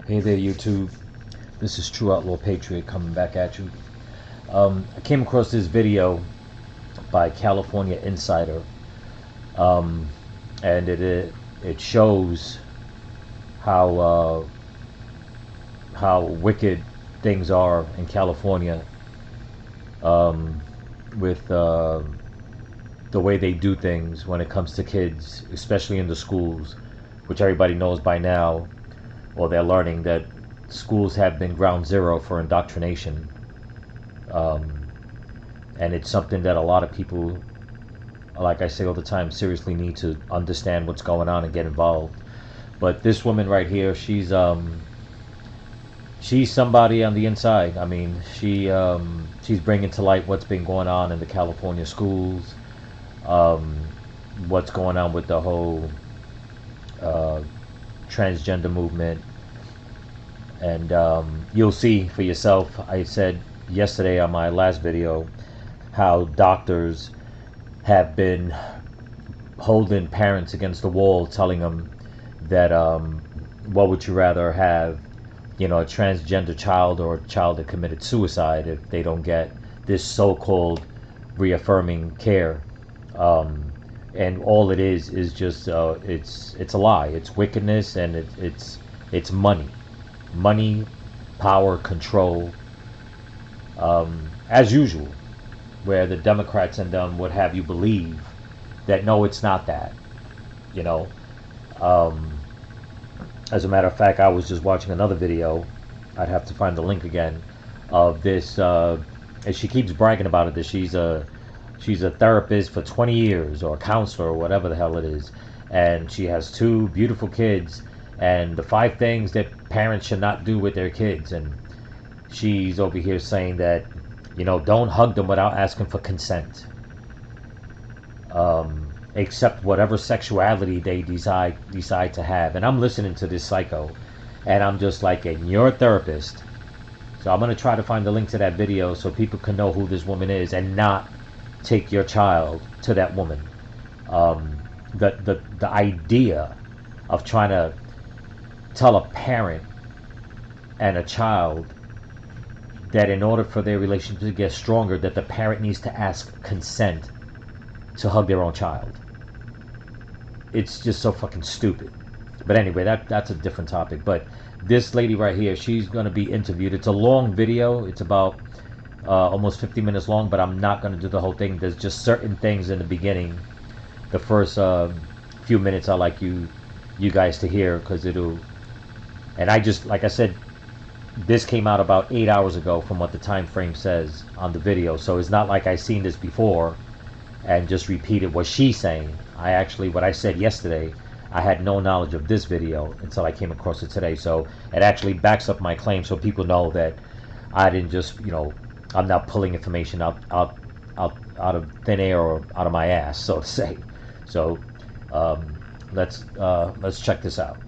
Hey there, YouTube. This is True Outlaw Patriot coming back at you. I came across this video by California Insider, and it shows how wicked things are in California, with the way they do things when it comes to kids, especially in the schools, which everybody knows by now, or they're learning that schools have been ground zero for indoctrination. And it's something that a lot of people, like I say all the time, seriously need to understand what's going on and get involved. But this woman right here, she's somebody on the inside. I mean, she's bringing to light what's been going on in the California schools, what's going on with the whole transgender movement. And you'll see for yourself. I said yesterday on my last video how doctors have been holding parents against the wall, telling them that what would you rather have, a transgender child or a child that committed suicide if they don't get this so-called reaffirming care. And all it is just it's a lie. It's wickedness, and it's money, power, control, as usual, where the Democrats and them would have you believe that no, it's not that. you know as a matter of fact, I was just watching another video. I'd have to find the link again of this, and she keeps bragging about it, that she's a therapist for 20 years, or a counselor, or whatever the hell it is, and she has two beautiful kids, and the 5 things that parents should not do with their kids. And she's over here saying that, don't hug them without asking for consent, accept whatever sexuality they decide to have. And I'm listening to this psycho, and I'm just like, and you're a therapist. So I'm going to try to find the link to that video so people can know who this woman is and not take your child to that woman. The idea of trying to tell a parent and a child that in order for their relationship to get stronger, that the parent needs to ask consent to hug their own child. It's just so fucking stupid. But anyway, that's a different topic. But this lady right here, she's going to be interviewed. It's a long video. It's about almost 50 minutes long, but I'm not going to do the whole thing. There's just certain things in the beginning, the first few minutes, I like you guys to hear, because it'll. And I just, like I said, this came out about 8 hours ago from what the time frame says on the video. So it's not like I've seen this before and just repeated what she's saying. What I said yesterday, I had no knowledge of this video until I came across it today. So it actually backs up my claim, so people know that I didn't just, I'm not pulling information out of thin air or out of my ass, so to say. So let's check this out.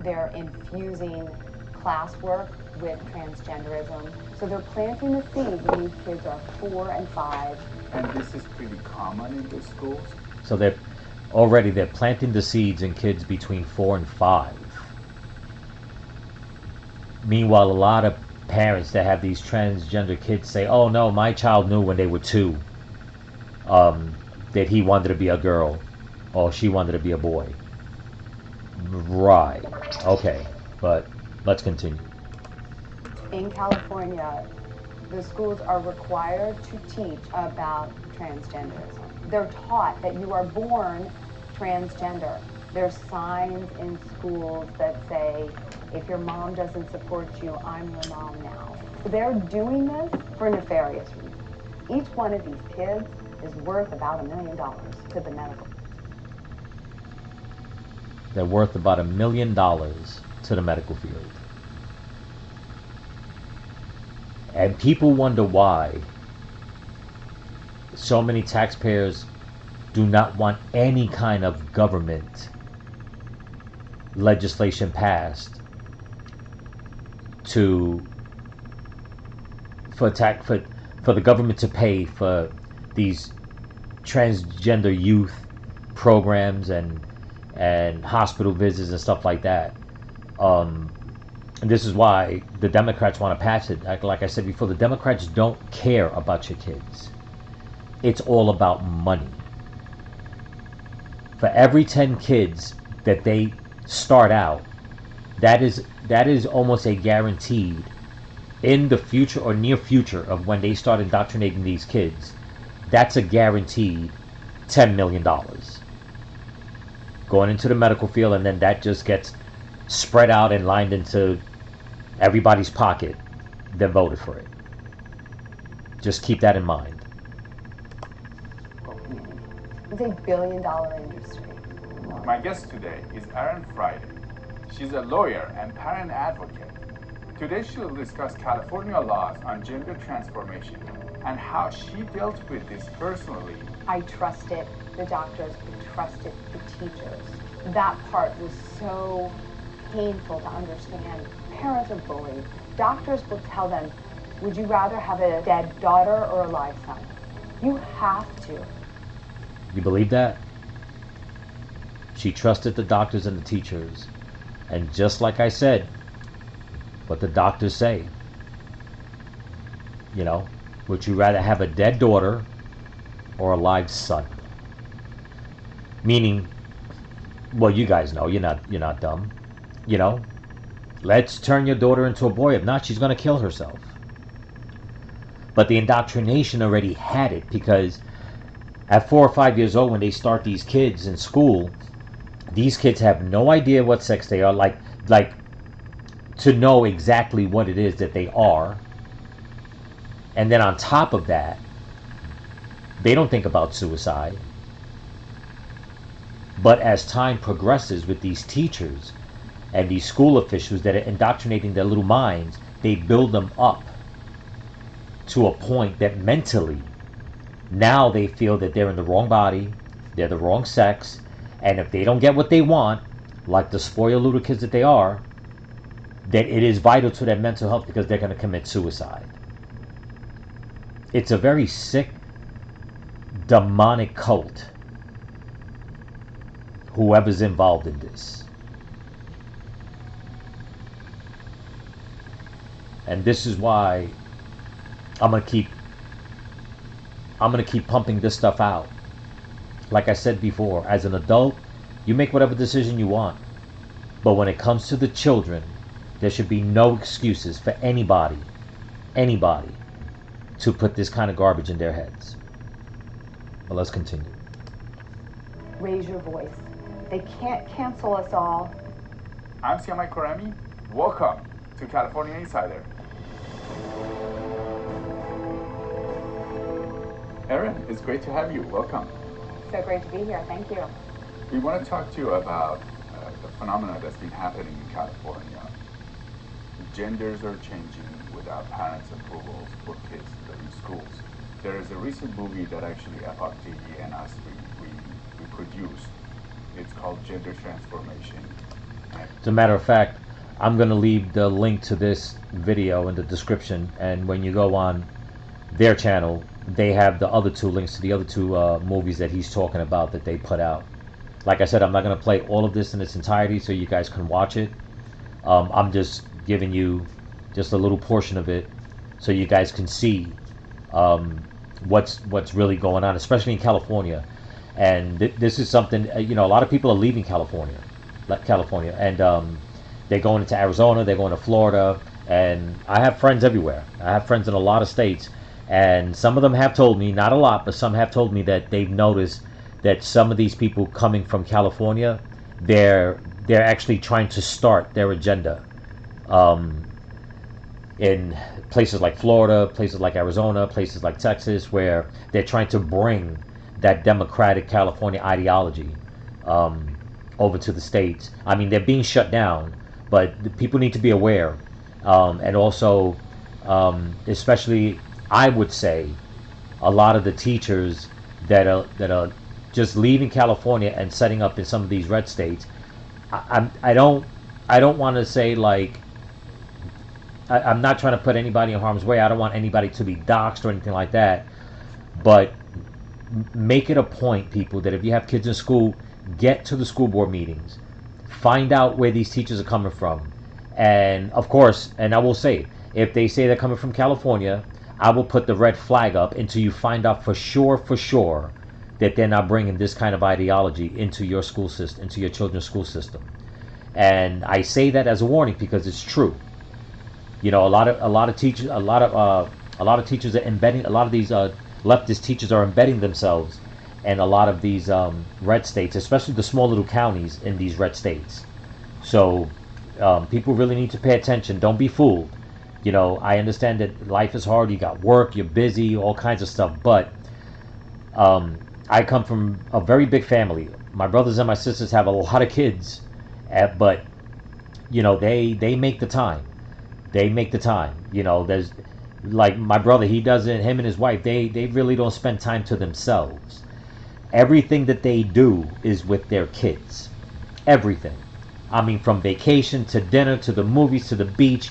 They're infusing classwork with transgenderism. So they're planting the seed when these kids are 4 and 5. And this is pretty common in the schools? So they're planting the seeds in kids between 4 and 5. Meanwhile, a lot of parents that have these transgender kids say, oh no, my child knew when they were 2 that he wanted to be a girl or she wanted to be a boy. Right. Okay. But let's continue. In California, the schools are required to teach about transgenderism. They're taught that you are born transgender. There's signs in schools that say, if your mom doesn't support you, I'm your mom now. So they're doing this for nefarious reasons. Each one of these kids is worth about $1 million to the medical. They're worth about $1 million to the medical field. And people wonder why so many taxpayers do not want any kind of government legislation passed for the government to pay for these transgender youth programs and hospital visits and stuff like that. And this is why the Democrats want to pass it. Like I said before, the Democrats don't care about your kids. It's all about money. For every 10 kids that they start out, that is almost a guaranteed in the future or near future of when they start indoctrinating these kids. That's a guaranteed $10 million going into the medical field, and then that just gets spread out and lined into everybody's pocket that voted for it. Just keep that in mind. It's a billion-dollar industry. My guest today is Erin Friday. She's a lawyer and parent advocate. Today she'll discuss California laws on gender transformation and how she dealt with this personally. I trusted the doctors, I trusted the teachers. That part was so painful to understand. Parents are bullied. Doctors will tell them, would you rather have a dead daughter or a live son? You have to. You believe that? She trusted the doctors and the teachers. And just like I said, what the doctors say, you know, would you rather have a dead daughter or a live son? Meaning, well, you guys know, you're not dumb. You know, let's turn your daughter into a boy. If not, she's going to kill herself. But the indoctrination already had it, because at 4 or 5 years old, when they start these kids in school, these kids have no idea what sex they are, like to know exactly what it is that they are. And then on top of that, they don't think about suicide. But as time progresses with these teachers and these school officials that are indoctrinating their little minds, they build them up to a point that mentally, now they feel that they're in the wrong body, they're the wrong sex, and if they don't get what they want, like the spoiled little kids that they are, that it is vital to their mental health because they're going to commit suicide. It's a very sick, demonic cult, whoever's involved in this. And this is why I'm gonna keep pumping this stuff out. Like I said before, as an adult, you make whatever decision you want. But when it comes to the children, there should be no excuses for anybody to put this kind of garbage in their heads. Well, let's continue. Raise your voice. They can't cancel us all. I'm Siamai Korami. Welcome to California Insider. Erin, it's great to have you. Welcome. So great to be here. Thank you. We want to talk to you about the phenomena that's been happening in California. Genders are changing without parents' approvals for kids that are in schools. There is a recent movie that actually Epoch TV and us we produced. It's called Gender Transformation. As a matter of fact, I'm going to leave the link to this video in the description, and when you go on their channel, they have the other two links to the other two movies that he's talking about that they put out. Like I said, I'm not going to play all of this in its entirety so you guys can watch it. I'm just giving you just a little portion of it so you guys can see what's really going on, especially in California. And this is something, you know, a lot of people are leaving California, and they're going into Arizona, they're going to Florida, and I have friends everywhere. I have friends in a lot of states, and some of them have told me, not a lot, but some have told me that they've noticed that some of these people coming from California, they're actually trying to start their agenda in places like Florida, places like Arizona, places like Texas, where they're trying to bring that democratic California ideology over to the states. I mean, they're being shut down, but the people need to be aware, and also, especially, I would say, a lot of the teachers that are just leaving California and setting up in some of these red states. I don't want to say, like, I'm not trying to put anybody in harm's way. I don't want anybody to be doxxed or anything like that. But make it a point, people, that if you have kids in school, get to the school board meetings. Find out where these teachers are coming from. And of course, and I will say, if they say they're coming from California, I will put the red flag up until you find out for sure, that they're not bringing this kind of ideology into your school system, into your children's school system. And I say that as a warning because it's true. You know, a lot of teachers are embedding, a lot of these leftist teachers are embedding themselves in a lot of these red states, especially the small little counties in these red states. So people really need to pay attention. Don't be fooled. You know, I understand that life is hard. You got work, you're busy, all kinds of stuff. But I come from a very big family. My brothers and my sisters have a lot of kids, but you know, they make the time. They make the time. You know, there's like my brother. He doesn't. Him and his wife. They really don't spend time to themselves. Everything that they do is with their kids. Everything. I mean, from vacation to dinner to the movies to the beach,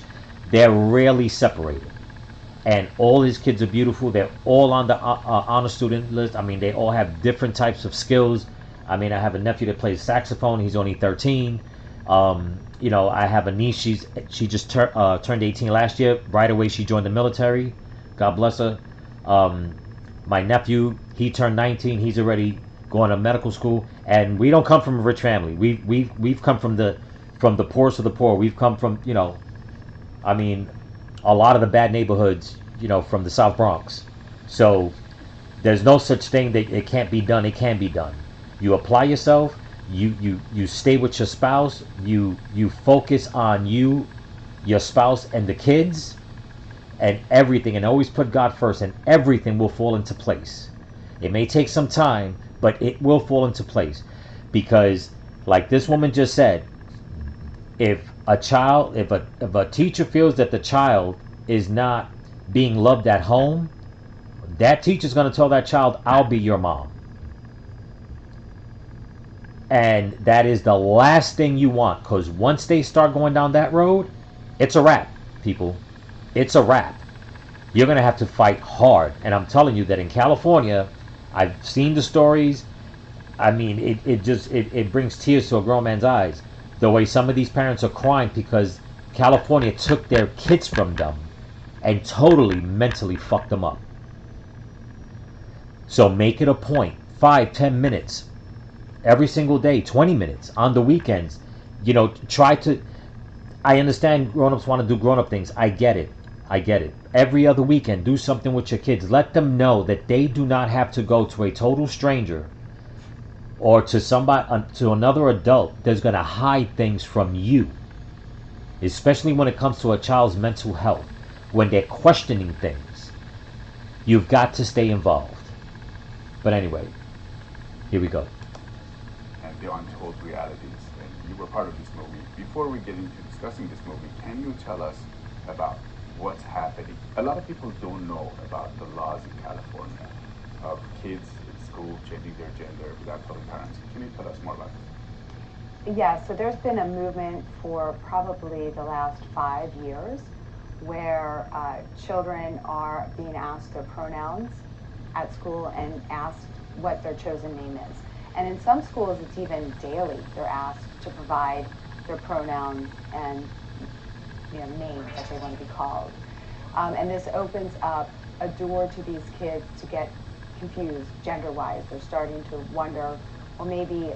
they're rarely separated. And all his kids are beautiful. They're all on the honor student list. I mean, they all have different types of skills. I mean, I have a nephew that plays saxophone. He's only 13. You know, I have a niece. She just turned 18 last year. Right away, she joined the military. God bless her. My nephew, he turned 19. He's already going to medical school. And we don't come from a rich family. We've come from the poorest of the poor. We've come from, you know, I mean, a lot of the bad neighborhoods, you know, from the South Bronx. So there's no such thing that it can't be done. It can be done. You apply yourself. You stay with your spouse. You focus on your spouse, and the kids, and everything, and always put God first, and everything will fall into place. It may take some time, but it will fall into place, because, like this woman just said, if a teacher feels that the child is not being loved at home, that teacher's going to tell that child, "I'll be your mom." And that is the last thing you want, because once they start going down that road, it's a wrap, people. It's a wrap. You're going to have to fight hard. And I'm telling you that in California, I've seen the stories. I mean, it brings tears to a grown man's eyes. The way some of these parents are crying because California took their kids from them and totally mentally fucked them up. So make it a point, 5-10 minutes every single day, 20 minutes on the weekends. You know, try to, I understand grown-ups want to do grown-up things. I get it. Every other weekend, do something with your kids. Let them know that they do not have to go to a total stranger or to another adult that's going to hide things from you, especially when it comes to a child's mental health. When they're questioning things, you've got to stay involved. But anyway, here we go. And the untold realities. And you were part of this movie. Before we get into discussing this movie, can you tell us about what's happening? A lot of people don't know about the laws in California of kids in school changing their gender without telling parents. Can you tell us more about this? Yeah, so there's been a movement for probably the last 5 years where children are being asked their pronouns at school and asked what their chosen name is. And in some schools, it's even daily. They're asked to provide their pronouns and names that they want to be called. And this opens up a door to these kids to get confused gender-wise. They're starting to wonder, well, maybe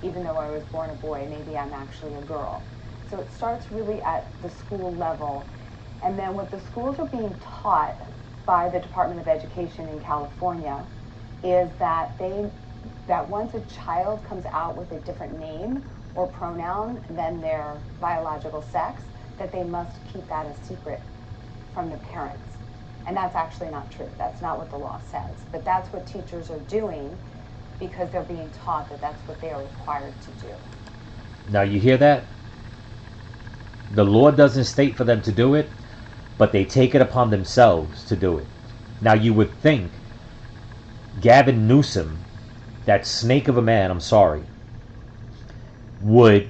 even though I was born a boy, maybe I'm actually a girl. So it starts really at the school level. And then what the schools are being taught by the Department of Education in California is that once a child comes out with a different name or pronoun than their biological sex, that they must keep that a secret from the parents. And that's actually not true. That's not what the law says. But that's what teachers are doing because they're being taught that that's what they are required to do. Now you hear that? The law doesn't state for them to do it, but they take it upon themselves to do it. Now you would think Gavin Newsom, that snake of a man, I'm sorry, would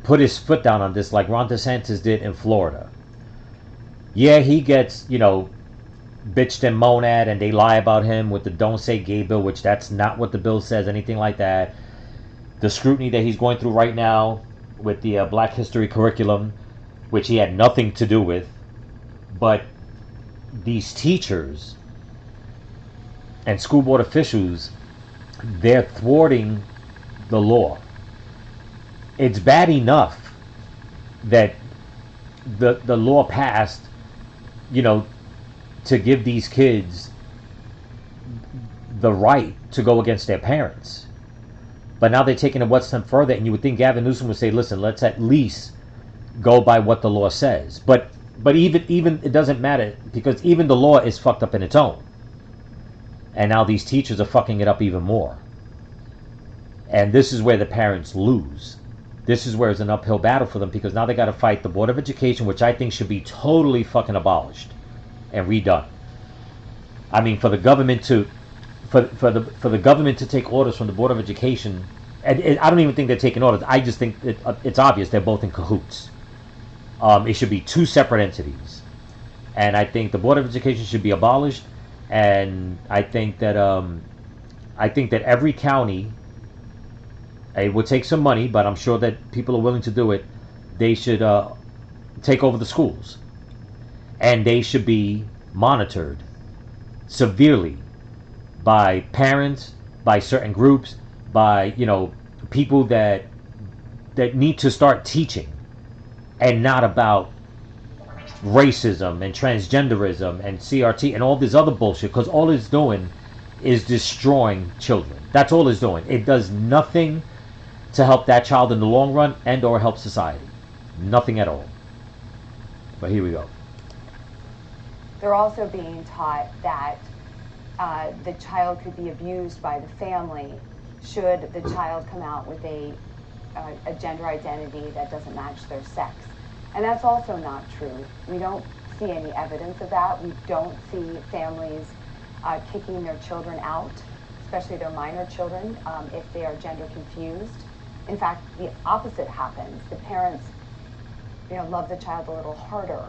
put his foot down on this like Ron DeSantis did in Florida. Yeah, he gets, bitched and moaned at, and they lie about him with the Don't Say Gay bill, which that's not what the bill says, anything like that. The scrutiny that he's going through right now with the Black History curriculum. which he had nothing to do with. But these teachers and school board officials, they're thwarting the law. It's bad enough that the law passed, to give these kids the right to go against their parents. But now they're taking it one step further, and you would think Gavin Newsom would say, listen, let's at least go by what the law says. But even it doesn't matter, because even the law is fucked up in its own. And now these teachers are fucking it up even more. And this is where the parents lose. This is where it's an uphill battle for them, because now they got to fight the Board of Education, which I think should be totally fucking abolished and redone. I mean, for the government to take orders from the Board of Education, and I don't even think they're taking orders. I just think it's obvious they're both in cahoots. It should be two separate entities, and I think the Board of Education should be abolished. And I think that every county, it would take some money, but I'm sure that people are willing to do it. They should take over the schools, and they should be monitored severely by parents, by certain groups, by people that need to start teaching, and not about racism and transgenderism and CRT and all this other bullshit, because all it's doing is destroying children. That's all it's doing. It does nothing to help that child in the long run and or help society. Nothing at all. But here we go. They're also being taught that the child could be abused by the family should the child come out with a gender identity that doesn't match their sex. And that's also not true. We don't see any evidence of that. We don't see families kicking their children out, especially their minor children, if they are gender confused. In fact, the opposite happens. The parents, love the child a little harder,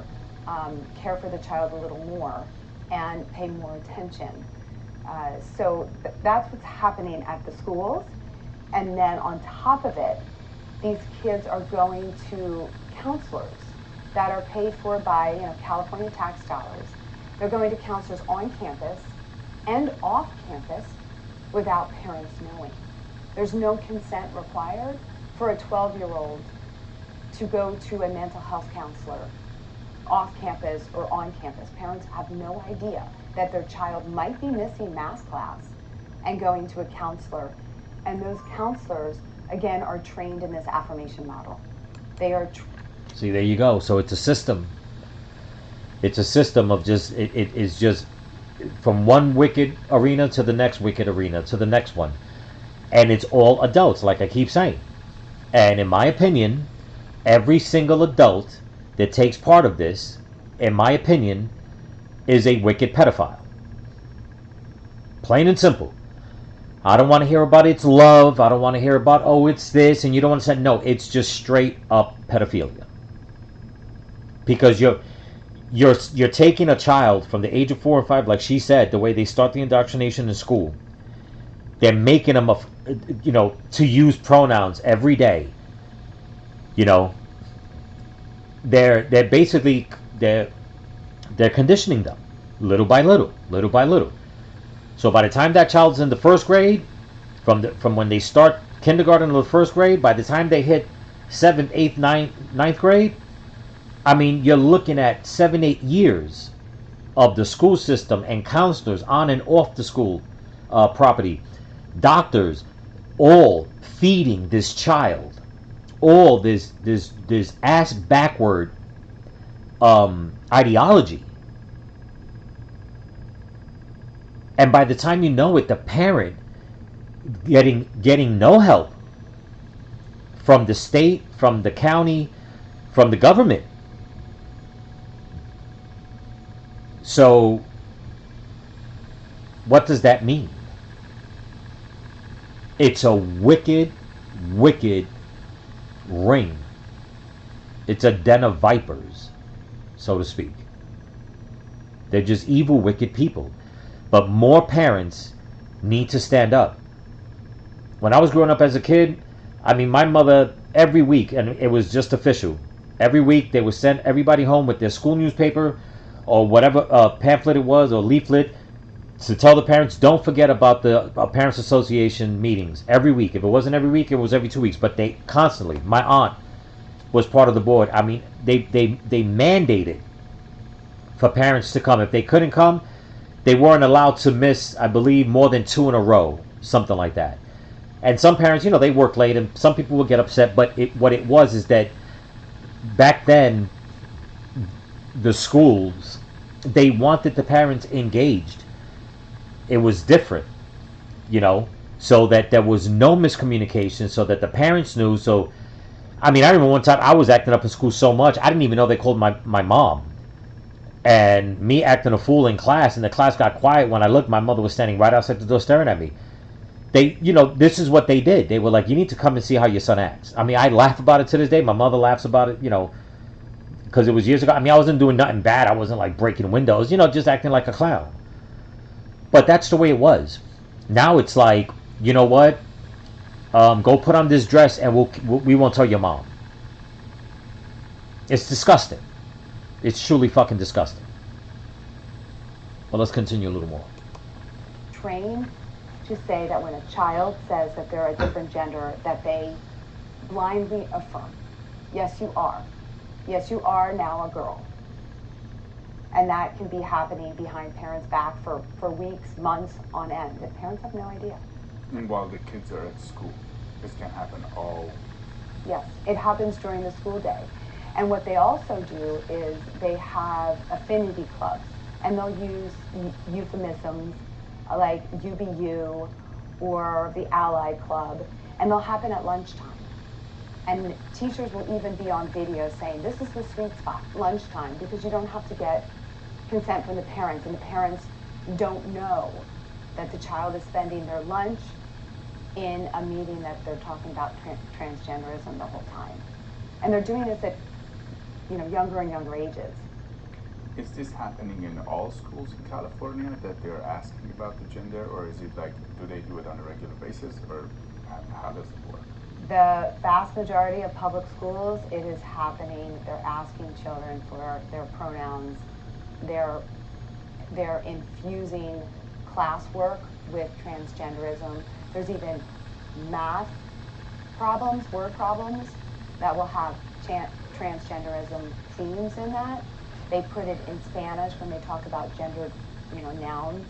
care for the child a little more, and pay more attention. So that's what's happening at the schools. And then on top of it, these kids are going to counselors that are paid for by California tax dollars. They're going to counselors on campus and off campus without parents knowing. There's no consent required for a 12-year-old to go to a mental health counselor off campus or on campus. Parents have no idea that their child might be missing math class and going to a counselor. And those counselors, again, are trained in this affirmation model. They are See, there you go. So it's a system. It's a system of just, it is just from one wicked arena to the next wicked arena to the next one. And it's all adults, like I keep saying. And in my opinion, every single adult that takes part of this, in my opinion, is a wicked pedophile. Plain and simple. I don't want to hear about it's love. I don't want to hear about, oh, it's this, and you don't want to say, no, it's just straight up pedophilia. Because you're taking a child from the age of 4 or 5, like she said, the way they start the indoctrination in school. They're making them, to use pronouns every day. They're basically they're conditioning them little by little, little by little. So by the time that child's in the first grade, from when they start kindergarten to the first grade, by the time they hit 7th, 8th, 9th grade, I mean, you're looking at 7, 8 years of the school system and counselors on and off the school property, doctors, all feeding this child all this ass backward ideology. And by the time you know it, the parent getting no help from the state, from the county, from the government. So what does that mean? It's a wicked, wicked ring. It's a den of vipers, so to speak. They're just evil, wicked people. But more parents need to stand up. When I was growing up as a kid, I mean, my mother, every week, and it was just official, Every week they would send everybody home with their school newspaper or whatever pamphlet it was or leaflet to tell the parents, don't forget about the Parents Association meetings every week. If it wasn't every week, it was every 2 weeks. But they constantly, my aunt was part of the board. I mean, they mandated for parents to come. If they couldn't come, they weren't allowed to miss, I believe, more than 2 in a row, something like that. And some parents, they work late, and some people would get upset. But what it was is that back then, the schools, they wanted the parents engaged. It was different, so that there was no miscommunication, so that the parents knew. So, I mean, I remember one time I was acting up in school so much, I didn't even know they called my mom. And me acting a fool in class, and the class got quiet. When I looked, my mother was standing right outside the door staring at me. They, this is what they did. They were like, you need to come and see how your son acts. I mean, I laugh about it to this day. My mother laughs about it, because it was years ago. I mean, I wasn't doing nothing bad. I wasn't like breaking windows, just acting like a clown. But that's the way it was. Now it's like, you know what? Go put on this dress and we won't tell your mom. It's disgusting. It's truly fucking disgusting. Well, let's continue a little more. Trained to say that when a child says that they're a different gender, that they blindly affirm, yes, you are. Yes, you are now a girl. And that can be happening behind parents' back for weeks, months on end. The parents have no idea. And while the kids are at school, this can happen all. Yes, it happens during the school day. And what they also do is they have affinity clubs, and they'll use euphemisms like UBU or the Allied Club, and they'll happen at lunchtime. And teachers will even be on video saying, this is the sweet spot, lunchtime, because you don't have to get consent from the parents, and the parents don't know that the child is spending their lunch in a meeting that they're talking about transgenderism the whole time. And they're doing this at younger and younger ages. Is this happening in all schools in California, that they're asking about the gender, or is it like, do they do it on a regular basis, or how does it work? The vast majority of public schools, it is happening. They're asking children for their pronouns. They're infusing classwork with transgenderism. There's even math problems, word problems, that will have transgenderism themes in that. They put it in Spanish when they talk about gendered, nouns.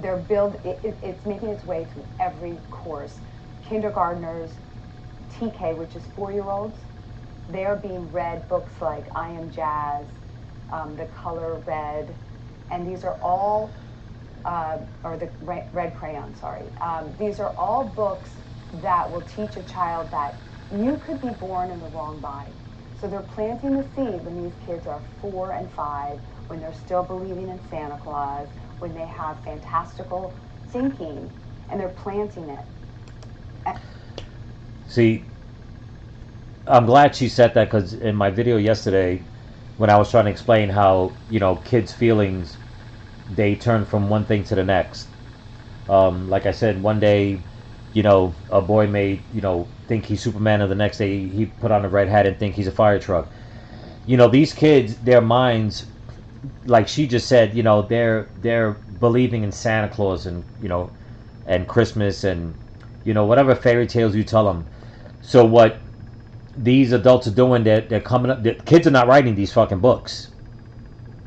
It's making its way through every course. Kindergartners, TK, which is 4-year-olds, they are being read books like I Am Jazz, The Color Red, and these are all, or the Red Crayon, sorry. These are all books that will teach a child that you could be born in the wrong body. So they're planting the seed when these kids are 4 and 5, when they're still believing in Santa Claus, when they have fantastical thinking, and they're planting it. See, I'm glad she said that, because in my video yesterday, when I was trying to explain how, kids' feelings, they turn from one thing to the next. Like I said, one day, a boy may, think he's Superman, and the next day he put on a red hat and think he's a fire truck. These kids, their minds, like she just said, they're believing in Santa Claus and, and Christmas and, whatever fairy tales you tell them. So what these adults are doing, they're coming up, the kids are not writing these fucking books.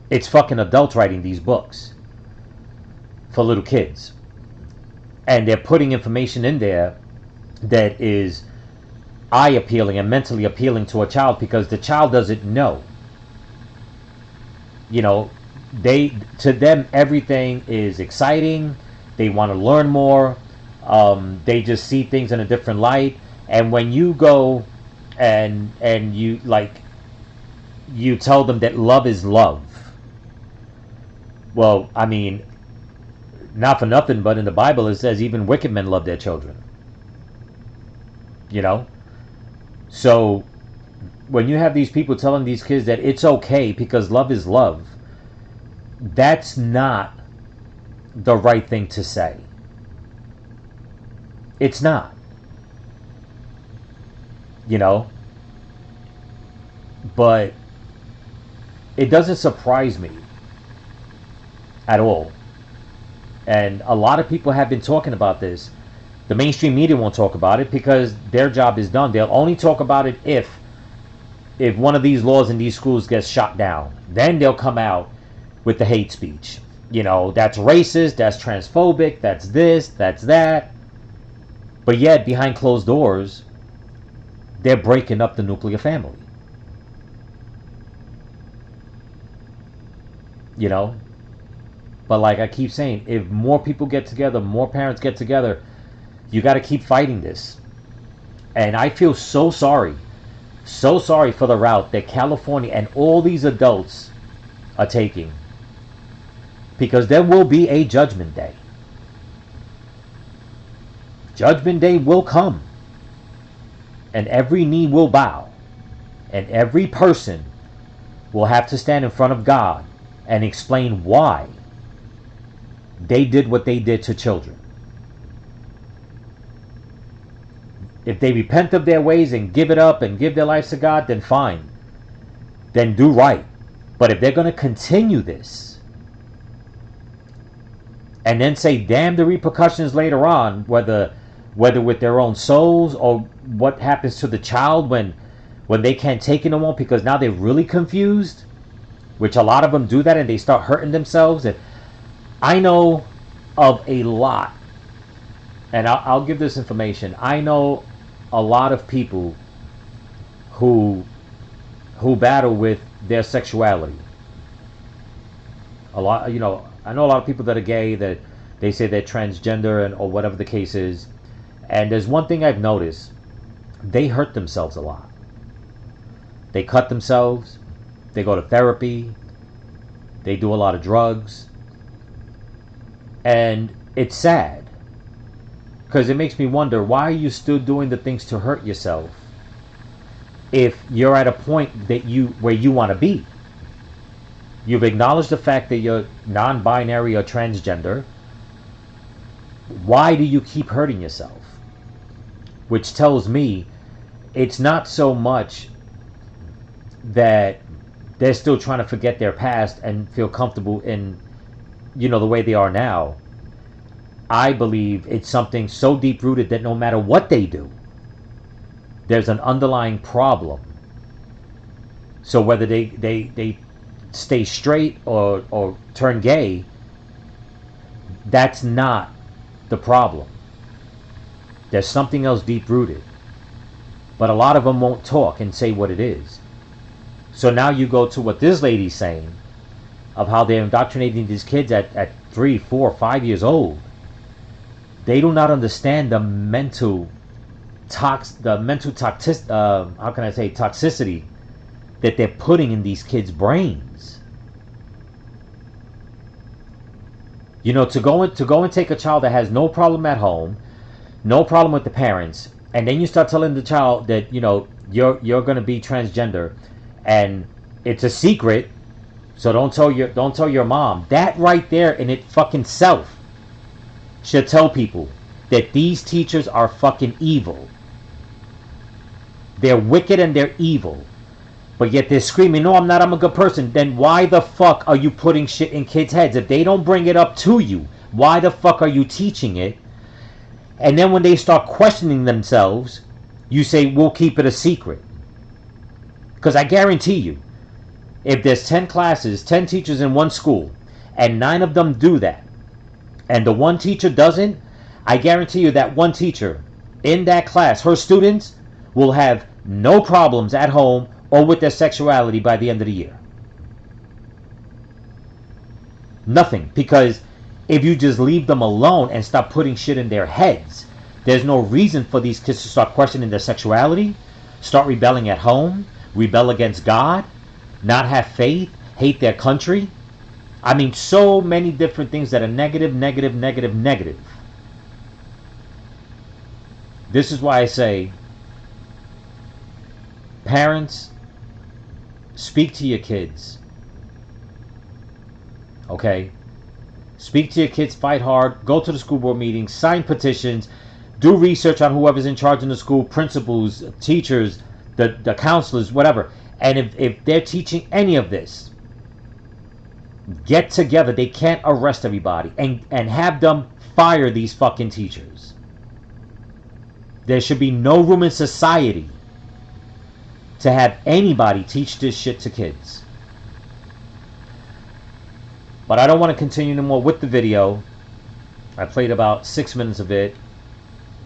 It's fucking adults writing these books for little kids. And they're putting information in there that is eye appealing and mentally appealing to a child, because the child doesn't know. To them everything is exciting. They want to learn more. They just see things in a different light. And when you go and you tell them that love is love, well, I mean, not for nothing, but in the Bible it says even wicked men love their children. So when you have these people telling these kids that it's okay because love is love, that's not the right thing to say. It's not. But it doesn't surprise me at all. And a lot of people have been talking about this. The mainstream media won't talk about it because their job is done. They'll only talk about it if one of these laws in these schools gets shot down. Then they'll come out with the hate speech. You know, that's racist, that's transphobic, that's this, that's that. But yet, behind closed doors, they're breaking up the nuclear family. You know? But like I keep saying, if more people get together, more parents get together, you got to keep fighting this. And I feel so sorry for the route that California and all these adults are taking. Because there will be a judgment day. Judgment day will come. And every knee will bow. And every person will have to stand in front of God and explain why they did what they did to children. If they repent of their ways and give it up and give their lives to God, then fine. Then do right. But if they're going to continue this and then say damn the repercussions later on, whether with their own souls or what happens to the child when they can't take it no more because now they're really confused, which a lot of them do that and they start hurting themselves. And I know of a lot, and I'll give this information. I know a lot of people who battle with their sexuality. A lot, you know, I know a lot of people that are gay that they say they're transgender or whatever the case is. And there's one thing I've noticed: they hurt themselves a lot. They cut themselves. They go to therapy. They do a lot of drugs. And it's sad. Because it makes me wonder, why are you still doing the things to hurt yourself if you're at a point that where you want to be? You've acknowledged the fact that you're non-binary or transgender. Why do you keep hurting yourself? Which tells me it's not so much that they're still trying to forget their past and feel comfortable in, you know, the way they are now. I believe it's something so deep-rooted that no matter what they do, there's an underlying problem. So whether they stay straight or turn gay, that's not the problem. There's something else deep-rooted. But a lot of them won't talk and say what it is. So now you go to what this lady's saying of how they're indoctrinating these kids at 3, 4, 5 years old. They do not understand the mental toxicity that they're putting in these kids' brains. You know, to go and take a child that has no problem at home, no problem with the parents, and then you start telling the child that, you know, you're going to be transgender, and it's a secret, so don't tell your mom. That right there in it fucking self should tell people that these teachers are fucking evil. They're wicked and they're evil. But yet they're screaming, no, I'm a good person. Then why the fuck are you putting shit in kids' heads? If they don't bring it up to you, why the fuck are you teaching it? And then when they start questioning themselves, you say, we'll keep it a secret. Because I guarantee you, if there's 10 classes, 10 teachers in one school, and 9 of them do that, and the one teacher doesn't, I guarantee you that one teacher in that class, her students will have no problems at home or with their sexuality by the end of the year. Nothing. Because if you just leave them alone and stop putting shit in their heads, there's no reason for these kids to start questioning their sexuality, start rebelling at home, rebel against God, not have faith, hate their country. I mean, so many different things that are negative. This is why I say, parents, speak to your kids. Okay? Speak to your kids, fight hard, go to the school board meetings, sign petitions, do research on whoever's in charge in the school, principals, teachers, the counselors, whatever. And if they're teaching any of this, get together. They can't arrest everybody and have them fire these fucking teachers. There should be no room in society to have anybody teach this shit to kids. But I don't want to continue anymore with the video. I played about 6 minutes of it.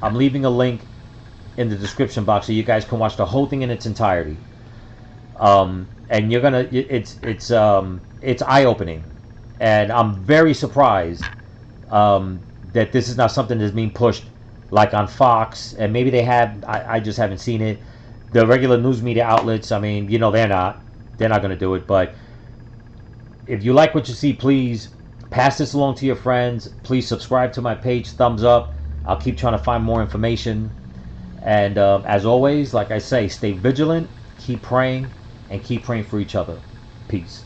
I'm leaving a link in the description box so you guys can watch the whole thing in its entirety. And you're gonna, it's eye-opening, and I'm very surprised that this is not something that's being pushed like on Fox, and maybe they have. I just haven't seen it. The regular news media outlets, I mean, you know, they're not gonna do it. But if you like what you see, please pass this along to your friends. Please subscribe to my page, thumbs up. I'll keep trying to find more information. And as always, like I say, stay vigilant, keep praying, and keep praying for each other. Peace.